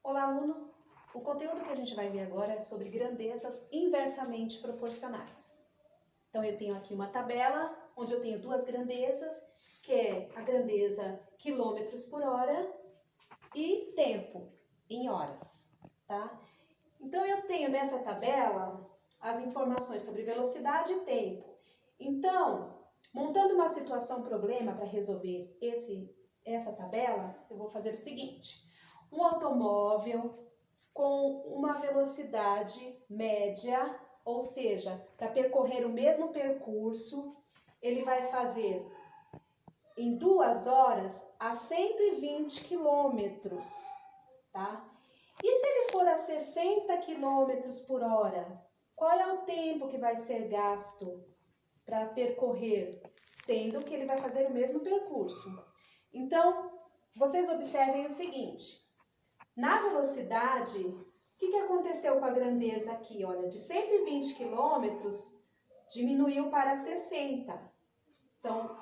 Olá, alunos! O conteúdo que a gente vai ver agora é sobre grandezas inversamente proporcionais. Então, eu tenho aqui uma tabela onde eu tenho duas grandezas, que é a grandeza quilômetros por hora e tempo em horas, tá? Então, eu tenho nessa tabela as informações sobre velocidade e tempo. Então, montando uma situação-problema para resolver essa tabela, eu vou fazer o seguinte. Um automóvel com uma velocidade média, ou seja, para percorrer o mesmo percurso, ele vai fazer em 2 horas a 120 quilômetros, tá? E se ele for a 60 quilômetros por hora, qual é o tempo que vai ser gasto para percorrer, sendo que ele vai fazer o mesmo percurso? Então, vocês observem o seguinte. Na velocidade, o que aconteceu com a grandeza aqui? Olha, de 120 quilômetros diminuiu para 60. Então,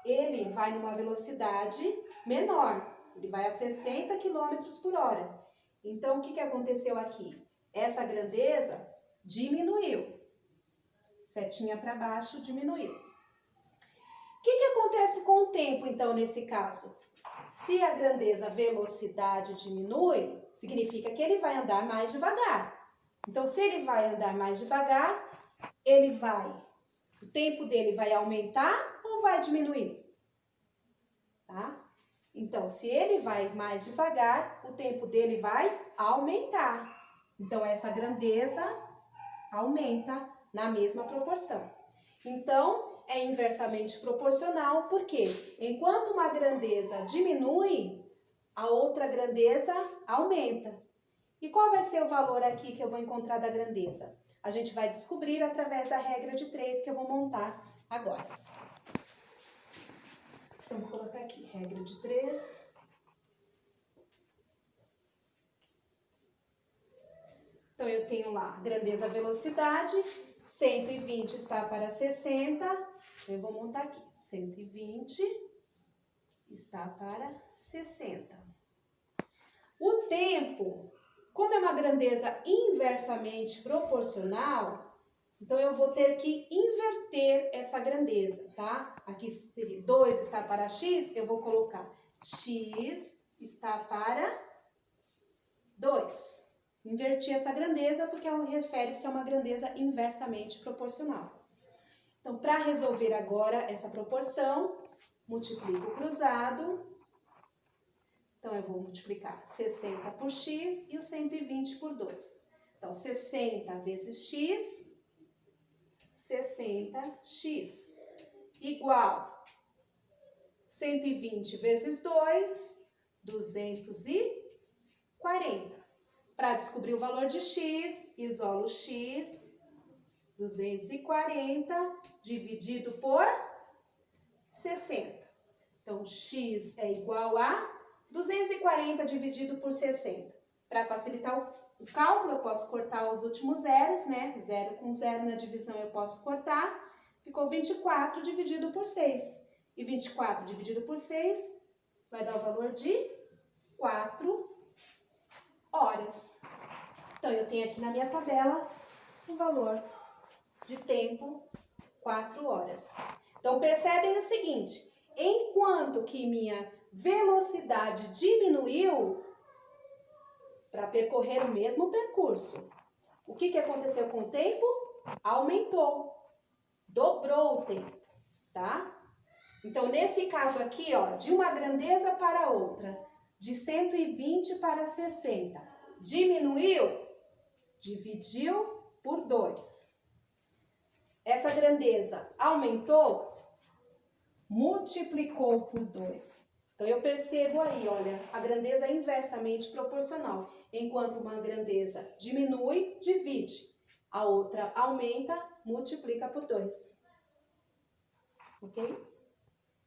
ele vai numa velocidade menor. Ele vai a 60 quilômetros por hora. Então, o que aconteceu aqui? Essa grandeza diminuiu. Setinha para baixo, diminuiu. O que acontece com o tempo, então, nesse caso? Se a grandeza velocidade diminui, significa que ele vai andar mais devagar. Então, se ele vai andar mais devagar, o tempo dele vai aumentar ou vai diminuir? Tá? Então, se ele vai mais devagar, o tempo dele vai aumentar. Então, essa grandeza aumenta na mesma proporção. Então, é inversamente proporcional, porque enquanto uma grandeza diminui, a outra grandeza aumenta. E qual vai ser o valor aqui que eu vou encontrar da grandeza? A gente vai descobrir através da regra de 3 que eu vou montar agora. Então, vou colocar aqui, regra de 3. Então, eu tenho lá grandeza velocidade, 120 está para 60, eu vou montar aqui, 120 está para 60. O tempo, como é uma grandeza inversamente proporcional, então eu vou ter que inverter essa grandeza, tá? Aqui 2 está para x, eu vou colocar x está para 2. Inverti essa grandeza porque ela refere-se a uma grandeza inversamente proporcional. Então, para resolver agora essa proporção, multiplico o cruzado. Então, eu vou multiplicar 60 por x e o 120 por 2. Então, 60 vezes x, 60x, igual 120 vezes 2, 240. Para descobrir o valor de x, isolo x, 240 dividido por 60. Então, x é igual a 240 dividido por 60. Para facilitar o cálculo, eu posso cortar os últimos zeros, né? 0 com 0 na divisão eu posso cortar. Ficou 24 dividido por 6. E 24 dividido por 6 vai dar o valor de 4 horas. Então, eu tenho aqui na minha tabela o valor de tempo, 4 horas. Então, percebem o seguinte, enquanto que minha velocidade diminuiu para percorrer o mesmo percurso, o que aconteceu com o tempo? Aumentou, dobrou o tempo, tá? Então, nesse caso aqui, ó, de uma grandeza para outra, de 120 para 60, diminuiu? Dividiu por 2. Essa grandeza aumentou? Multiplicou por 2. Então, eu percebo aí, olha, a grandeza é inversamente proporcional. Enquanto uma grandeza diminui, divide. A outra aumenta, multiplica por 2. Ok?